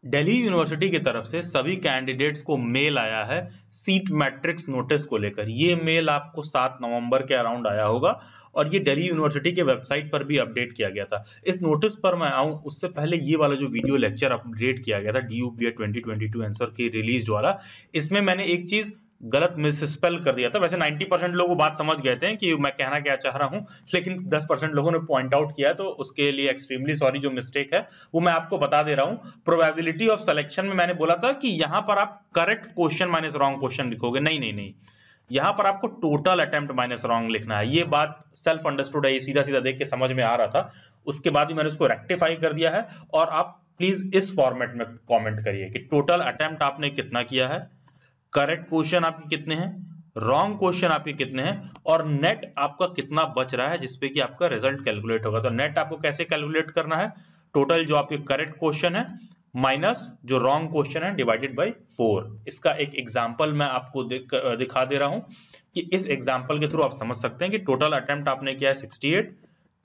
Delhi university की तरफ से सभी कैंडिडेट्स को मेल आया है सीट मैट्रिक्स नोटिस को लेकर। ये मेल आपको 7 नवंबर के अराउंड आया होगा और ये दिल्ली यूनिवर्सिटी के वेबसाइट पर भी अपडेट किया गया था। इस नोटिस पर मैं आऊं उससे पहले ये वाला जो वीडियो लेक्चर अपडेट किया गया था DU BEd 2022 आंसर की रिलीज वाला, इसमें मैंने एक चीज गलत मिसस्पेल कर दिया था। वैसे 90% लोग वो बात समझ गए थे कि मैं कहना क्या चाह रहा हूं, लेकिन 10% लोगों ने पॉइंट आउट किया, तो उसके लिए एक्सट्रीमली सॉरी। जो मिस्टेक है वो मैं आपको बता दे रहा हूं। प्रोबेबिलिटी ऑफ सिलेक्शन में मैंने बोला था कि यहां पर आप correct question minus wrong question लिखोगे। नहीं नहीं नहीं, यहां पर आपको टोटल अटेम्प्ट माइनस रॉन्ग लिखना है। ये बात सेल्फ अंडरस्टूड है, ये सीधा सीधा देख के समझ में आ रहा था। उसके बाद ही मैंने उसको रेक्टिफाई कर दिया है। और आप प्लीज इस फॉर्मेट में कमेंट करिए कि टोटल अटेम्प्ट आपने कितना किया है, करेक्ट क्वेश्चन आपके कितने हैं, रॉन्ग क्वेश्चन आपके कितने हैं, और नेट आपका कितना बच रहा है जिसपे कि आपका रिजल्ट कैलकुलेट होगा। तो नेट आपको कैसे कैलकुलेट करना है, टोटल जो आपके करेक्ट क्वेश्चन है माइनस जो रॉन्ग क्वेश्चन है डिवाइडेड बाय 4। इसका एक एग्जांपल मैं आपको दिखा दे रहा हूं कि इस एग्जांपल के थ्रू आप समझ सकते हैं कि टोटल अटेम्प्ट आपने किया है 68,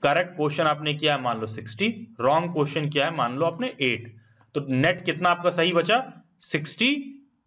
करेक्ट क्वेश्चन आपने किया है मान लो 60, रॉन्ग क्वेश्चन किया है मान लो आपने 8। तो नेट कितना आपका सही बचा, 60।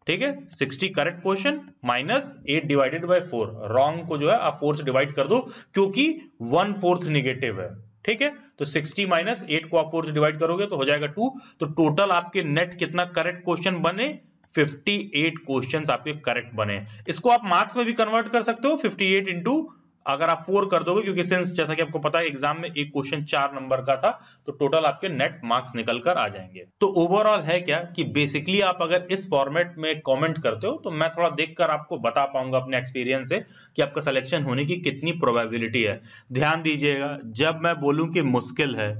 ठीक है, 60 correct question minus 8 divided by 4। Wrong को जो है आप 4 से डिवाइड कर दो क्योंकि 1/4 निगेटिव है। ठीक है, तो 60 माइनस 8 को आप 4 से डिवाइड करोगे तो हो जाएगा 2। तो टोटल आपके नेट कितना करेक्ट क्वेश्चन बने, 58 क्वेश्चंस आपके करेक्ट बने। इसको आप मार्क्स में भी कन्वर्ट कर सकते हो, 58 इंटू अगर आप 4 कर दोगे, क्योंकि सिंस जैसा कि आपको पता है एग्जाम में एक क्वेश्चन 4 नंबर का था, तो टोटल आपके नेट मार्क्स निकल कर आ जाएंगे। तो ओवरऑल है क्या कि बेसिकली आप अगर इस फॉर्मेट में कमेंट करते हो तो मैं थोड़ा देखकर आपको बता पाऊंगा अपने एक्सपीरियंस से कि आपका सिलेक्शन होने की कितनी प्रोबेबिलिटी है। ध्यान दीजिएगा, जब मैं बोलूं कि मुश्किल है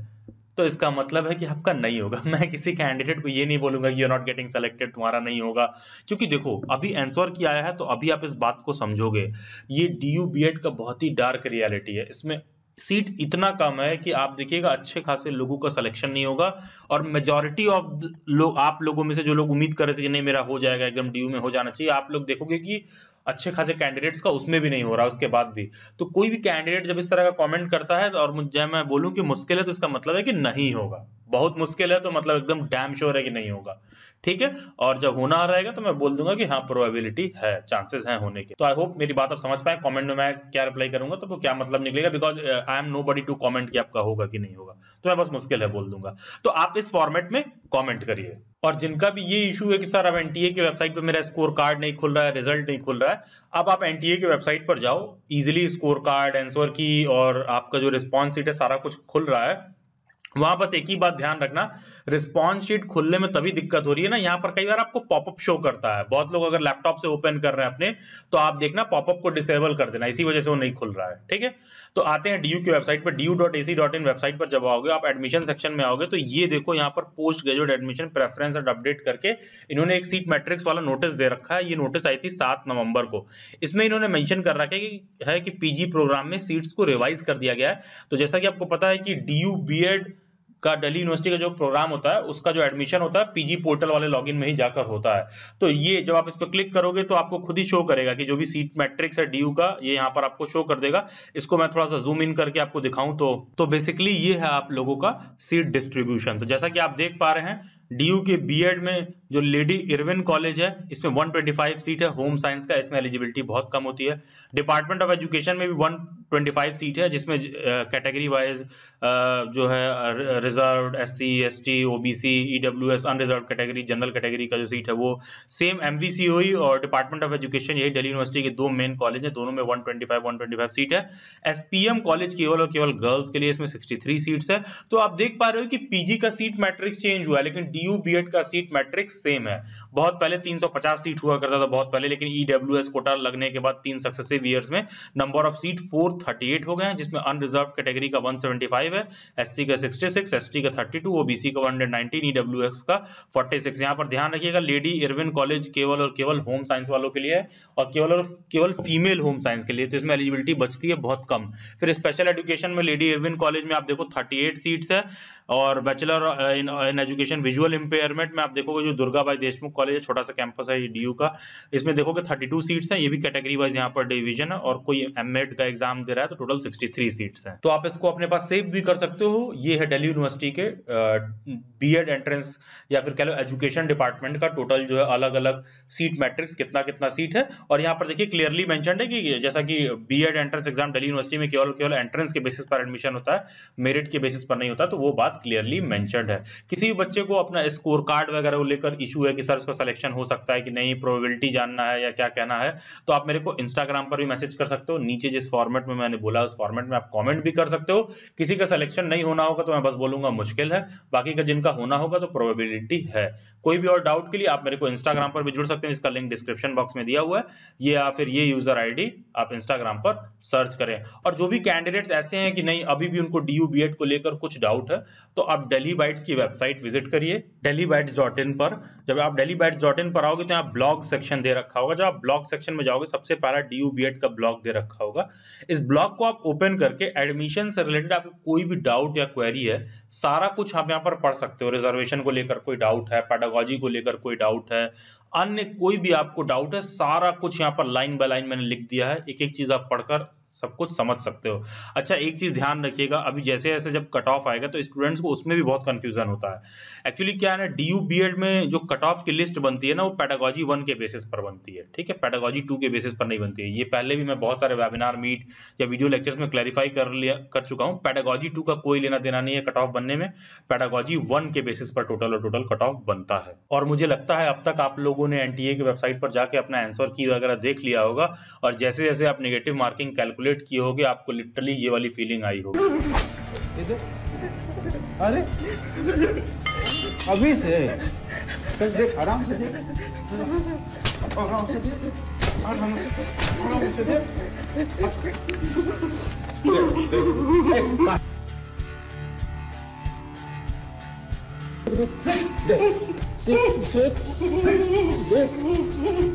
तो इसका मतलब है कि आपका नहीं होगा। मैं किसी कैंडिडेट को ये नहीं बोलूंगा कि you are not getting selected, तुम्हारा नहीं होगा। क्योंकि देखो अभी आंसर किया आया है तो अभी आप इस बात को समझोगे। ये DU BEd का बहुत ही डार्क रियलिटी है। इसमें सीट इतना कम है कि आप देखिएगा अच्छे खासे लोगों का सिलेक्शन नहीं होगा। और मेजॉरिटी ऑफ लोग, आप लोगों में से जो लोग उम्मीद कर रहे थे कि नहीं मेरा हो जाएगा एकदम DU में हो जाना चाहिए, आप लोग देखोगे कि अच्छे खासे कैंडिडेट्स का उसमें भी नहीं हो रहा उसके बाद भी। तो कोई भी कैंडिडेट जब इस तरह का कमेंट करता है और मुझे मैं बोलूं कि मुश्किल है तो इसका मतलब है कि नहीं होगा। बहुत मुश्किल है तो मतलब एकदम डैम श्योर है कि नहीं होगा। ठीक है, और जब होना रहेगा तो मैं बोल दूंगा कि हाँ प्रोबेबिलिटी है, चांसेस हैं होने के। तो आई होप मेरी बात आप समझ पाए। कमेंट में मैं क्या रिप्लाई करूंगा तो वो क्या मतलब निकलेगा, because I am nobody to comment कि आपका होगा कि नहीं होगा, तो मैं बस मुश्किल है बोल दूंगा। तो आप इस फॉर्मेट में कमेंट करिए। और जिनका भी ये इशू है कि सर अब एनटीए की वेबसाइट पे मेरा स्कोर कार्ड नहीं खुल रहा है, रिजल्ट नहीं खुल रहा है, अब आप एनटीए की वेबसाइट पर जाओ, इजीली स्कोर कार्ड, आंसर की और आपका जो रिस्पॉन्स शीट है सारा कुछ खुल रहा है। वहां बस एक ही बात ध्यान रखना, रिस्पॉन्स शीट खुलने में तभी दिक्कत हो रही है ना, यहाँ पर कई बार आपको पॉपअप शो करता है। बहुत लोग अगर लैपटॉप से ओपन कर रहे हैं अपने, तो आप देखना पॉपअप को डिसेबल कर देना, इसी वजह से वो नहीं खुल रहा है। ठीक है, तो आते हैं DU की वेबसाइट पर। du.ac.in वेबसाइट पर जब आओगे, आप एडमिशन सेक्शन में आओगे तो ये देखो यहाँ पर post graduate admission preference and update करके इन्होंने एक सीट मैट्रिक्स वाला नोटिस दे रखा है। ये नोटिस आई थी 7 नवंबर को। इसमें इन्होंने मेंशन कर रखा है कि पीजी प्रोग्राम में सीट्स को रिवाइज कर दिया गया है। तो जैसा कि आपको पता है कि DU BEd का दिल्ली यूनिवर्सिटी का जो प्रोग्राम होता है उसका जो एडमिशन होता है पीजी पोर्टल वाले लॉगिन में ही जाकर होता है। तो ये जब आप इस पर क्लिक करोगे तो आपको खुद ही शो करेगा कि जो भी सीट मैट्रिक्स है DU का, ये यहाँ पर आपको शो कर देगा। इसको मैं थोड़ा सा जूम इन करके आपको दिखाऊं तो बेसिकली ये है आप लोगों का सीट डिस्ट्रीब्यूशन। तो जैसा कि आप देख पा रहे हैं DU के BEd में जो लेडी इरविन कॉलेज है इसमें 125 सीट है होम साइंस का, इसमें एलिजिबिलिटी बहुत कम होती है। डिपार्टमेंट ऑफ एजुकेशन में भी 125 सीट है जिसमें कैटेगरी वाइज जो है reserved, SC ST OBC EWS unreserved category, general category का जो सीट है वो सेम MVCOE और डिपार्टमेंट ऑफ एजुकेशन, यही दिल्ली यूनिवर्सिटी के दो मेन कॉलेज है, दोनों में 125 सीट है। SPM कॉलेज केवल और केवल गर्ल्स के लिए, इसमें 63 सीट्स है। तो आप देख पा रहे हो कि पीजी का सीट मैट्रिक्स चेंज हुआ है लेकिन DU BEd का सीट मैट्रिक्स सेम है। बहुत पहले 350 सीट हुआ करता था बहुत पहले, लेकिन EWS कोटा लगने के बाद 3 सक्सेसिव ईयर्स में नंबर ऑफ सीट 438 हो गए हैं, जिसमें अनरिजर्व कैटेगरी का 175 है, SC का 66, ST का 32, OBC का 119, EWS का 46। यहाँ पर ध्यान रखिएगा लेडी इरविन कॉलेज केवल और केवल होम साइंस वालों के लिए है और केवल फीमेल होम साइंस के लिए, तो इसमें एलिजिबिलिटी बचती है बहुत कम। फिर स्पेशल एजुकेशन में लेडी इरविन कॉलेज में आप देखो 38 सीट्स है, और bachelor in education visual impairment में आप देखोगे जो दुर्गाबाई देशमुख कॉलेज है, छोटा सा कैंपस है डीयू का, इसमें देखोगे 32 सीट्स हैं, ये भी कैटेगरी वाइज यहाँ पर डिवीजन है, और कोई एमएड का एग्जाम दे रहा है तो टोटल 63 सीट्स हैं। तो आप इसको अपने पास सेव भी कर सकते हो। ये है दिल्ली यूनिवर्सिटी के बीएड एंट्रेंस या फिर कह लो एजुकेशन डिपार्टमेंट का टोटल जो है अलग अलग सीट मैट्रिक्स कितना कितना सीट है। और यहाँ पर देखिए क्लियरली मेंशन्ड है कि जैसा कि BEd entrance exam Delhi university में केवल एंट्रेंस के बेसिस पर एडमिशन होता है, मेरिट के बेसिस पर नहीं होता, तो वो बात क्लियरली मेंशन्ड है। किसी भी बच्चे को अपना स्कोर कार्ड वगैरह को लेकर इशू है कि सर उसका सिलेक्शन हो सकता है कि नहीं, प्रोबेबिलिटी जानना है या क्या कहना है, तो आप मेरे को इंस्टाग्राम पर भी मैसेज कर सकते हो। नीचे जिस फॉर्मेट में मैंने बोला उस फॉर्मेट में आप कमेंट भी कर सकते हो। किसी का सिलेक्शन नहीं होना होगा तो मैं बस बोलूंगा मुश्किल है, बाकी का जिनका होना होगा तो प्रोबेबिलिटी है। कोई भी और डाउट के लिए आप मेरे को इंस्टाग्राम पर भी जुड़ सकते हैं, इसका लिंक डिस्क्रिप्शन बॉक्स में दिया हुआ है, ये या फिर ये यूजर आईडी आप इंस्टाग्राम पर सर्च करें। और जो भी कैंडिडेट्स ऐसे हैं कि नहीं अभी भी उनको डीयू बीएड को लेकर कुछ डाउट है, तो आप दिल्ली बाइट्स की वेबसाइट विजिट करिए delhibytes.in पर। जब आप delhibytes.in पर आओगे तो यहाँ ब्लॉग सेक्शन दे रखा होगा। जब आप ब्लॉग सेक्शन में जाओगे सबसे पहला डीयू बीएड का ब्लॉग दे रखा होगा। इस ब्लॉग को आप ओपन करके एडमिशन से रिलेटेड आपको कोई भी डाउट या क्वेरी है सारा कुछ आप यहाँ पर पढ़ सकते हो। रिजर्वेशन को लेकर कोई डाउट है, पेडागोजी को लेकर कोई डाउट है, अन्य कोई भी आपको डाउट है, सारा कुछ यहाँ पर लाइन बाय लाइन मैंने लिख दिया है। एक एक चीज आप पढ़कर सब कुछ समझ सकते हो। अच्छा एक चीज ध्यान रखिएगा, अभी जैसे जैसे जब कट ऑफ आएगा तो स्टूडेंट्स को उसमें भी बहुत कंफ्यूजन होता है। एक्चुअली क्या है ना, डीयू बीएड में जो कट ऑफ की लिस्ट बनती है ना वो पेडागोजी 1 के बेसिस पर बनती है, ठीक है, पेडागोजी 2 के बेसिस पर नहीं बनती है। ये पहले भी मैं बहुत सारे वेबिनार मीट या वीडियो लेक्चर्स में क्लैरिफाई कर चुका हूँ। पेडागोजी 2 का कोई लेना देना नहीं है कट ऑफ बनने में, पेडागोजी 1 के बेसिस पर टोटल कट ऑफ बनता है। और मुझे लगता है अब तक आप लोगों ने एनटीए की वेबसाइट पर जाके अपना आंसर की वगैरह देख लिया होगा, और जैसे जैसे आप नेगेटिव मार्किंग कैलकुलेट किए होगे आपको लिटरली ये वाली फीलिंग आई होगी। अरे अभी से देख, आराम से देख, आराम से देख, आराम से देख। देख